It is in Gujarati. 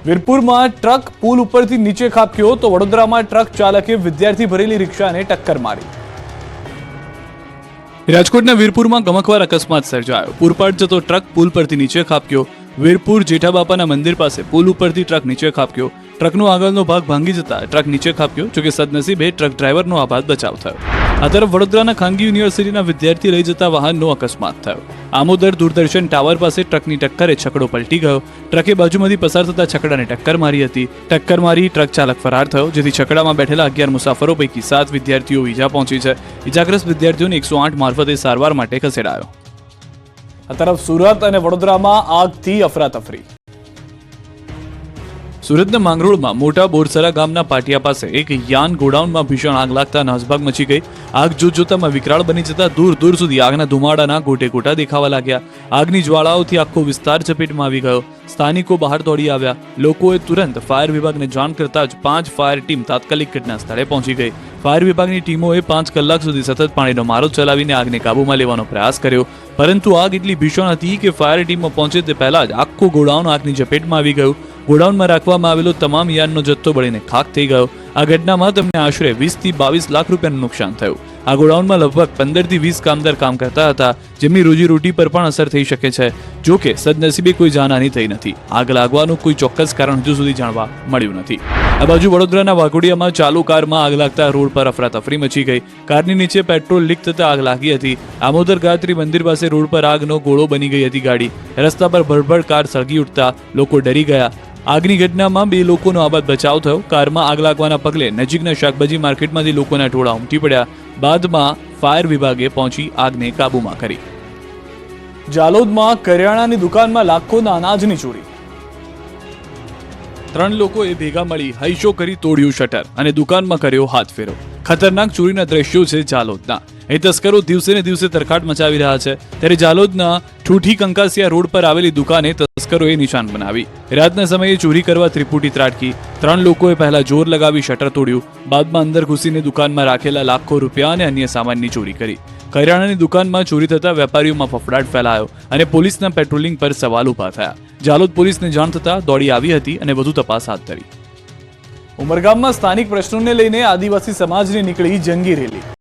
વીરપુરમાં ટ્રક પુલ ઉપરથી નીચે ખાબક્યો તો વડોદરામાં ટ્રક ચાલકે વિદ્યાર્થી ભરેલી રિક્ષાને ટક્કર મારી। રાજકોટના વીરપુરમાં ગમખ્વાર અકસ્માત સર્જાયો। પૂરપાટ જતો ટ્રક પુલ પરથી નીચે ખાબક્યો। વીરપુર જેઠાબાપાના મંદિર પાસે પુલ ઉપરથી ટ્રક નીચે ખાબક્યો। ટ્રકનો આગળનો ભાગ ભાંગી જતા ટ્રક નીચે ખાબક્યો। જોકે સદનસીબે ટ્રક ડ્રાઈવરનો આભાત બચાવ થયો। આ તરફ વડોદરાના ખાનગી યુનિવર્સિટીના વિદ્યાર્થી લઈ જતા વાહનનો અકસ્માત થયો। આમોદર દૂરદર્શન ટાવર પાસે ટ્રકની ટક્કરે છકડો પલટી ગયો। ટ્રકે બાજુમાંથી પસાર થતા છકડાને ટક્કર મારી હતી। ટક્કર મારી ટ્રક ચાલક ફરાર થયો, જેથી છકડામાં બેઠેલા 11 મુસાફરો પૈકી 7 વિદ્યાર્થીઓ ઈજા પહોંચી છે। ઈજાગ્રસ્ત વિદ્યાર્થીઓને 108 મારફતે સારવાર માટે ખસેડાયો। આ તરફ સુરત અને વડોદરામાં આગથી અફરાતફરી। સુરતના માંગરોળમાં મોટા બોરસરા ગામના પાટિયા પાસે એક યાન ગોડાઉનમાં ભીષણ આગ લાગતા નાસભાગ મચી ગઈ। આગ જોતજોતામાં વિકરાળ બની જતા દૂર દૂર સુધી આગના ધુમાડાના ગોટે ગોટા દેખાવા લાગ્યા। આગની જ્વાળાઓથી આખો વિસ્તાર ચપેટમાં આવી ગયો। સ્થાનિકો બહાર દોડી આવ્યા। લોકોએ તુરંત ફાયર વિભાગને જાણ કરતા જ 5 ફાયર ટીમ તાત્કાલિક ઘટના સ્થળે પહોંચી ગઈ। ફાયર વિભાગની ટીમોએ 5 કલાક સુધી સતત પાણીનો મારો ચલાવીને આગને કાબૂમાં લેવાનો પ્રયાસ કર્યો, પરંતુ આગ એટલી ભીષણ હતી કે ફાયર ટીમો પહોંચે તે પહેલા જ આખું ગોડાઉન આગની ઝપેટમાં આવી ગયું। ગોડાઉનમાં રાખવામાં આવેલો તમામ યાનનો જથ્થો બળીને ખાખ થઈ ગયો। આ ઘટનામાં તેમને આશરે 20 થી 22 લાખ રૂપિયાનું નુકસાન થયું। આ ગોડાઉનમાં લગભગ 15 થી 20 કામદાર કામ કરતા હતા, જેમની રોજીરોટી પર પણ અસર થઈ શકે છે। જો કે સદનસીબે કોઈ જાનહાની થઈ નથી। આગ લાગવાનું કોઈ ચોક્કસ કારણ હજુ સુધી જાણવા મળ્યું નથી। આ બાજુ વડોદરાના વાઘોડિયામાં ચાલુ કારમાં આગ લાગતા રોડ પર અફરાતફરી મચી ગઈ। કારની નીચે પેટ્રોલ લીક થતા આગ લાગી હતી। આમોદર ગાયત્રી મંદિર પાસે રોડ પર આગનો ગોળો બની ગઈ હતી ગાડી। રસ્તા પર ભડભડ કાર સળગી ઉઠતા લોકો ડરી ગયા। આગની ઘટનામાં 2 લોકોનો આબાદ બચાવ થયો। કારમાં આગ લાગવાના પગલે નજીકના શાકભાજી માર્કેટમાંથી લોકોના ટોળા ઉમટી પડ્યા। બાદમાં ફાયર વિભાગે પહોંચી આગને કાબૂમાં કરી। જાલોદમાં કરિયાણાની દુકાનમાં લાખોના અનાજની ચોરી। 3 લોકોએ ભેગા મળી હૈશો કરી તોડ્યું શટર અને દુકાનમાં કર્યો હાથફેરો। ખતરનાક ચોરીના દ્રશ્યો છે જાલોદના। એ તસ્કરો દિવસે ને દિવસે તરખાટ મચાવી રહ્યા છે। ત્યારે જાલોદના ઠૂઠી કંકાસિયા રોડ પર આવેલી દુકાને તસ્કરોએ નિશાન બનાવી। રાતના સમયે ચોરી કરવા ત્રિપુટી ત્રાટકી। 3 લોકોએ પહેલા જોર લગાવી શટર તોડ્યું, બાદમાં અંદર ઘૂસીને દુકાનમાં રાખેલા લાખો રૂપિયા અને અન્ય સામાનની ચોરી કરી। કરિયાણાની દુકાનમાં ચોરી થતા વેપારીઓમાં ફફડાટ ફેલાયો અને પોલીસના પેટ્રોલિંગ પર સવાલ ઉભા થયા। જાલોદ પોલીસને જાણ થતા દોડી આવી હતી અને વધુ તપાસ હાથ ધરી। ઉમરગામમાં સ્થાનિક પ્રશ્નોને લઈને આદિવાસી સમાજની નીકળી જંગી રેલી।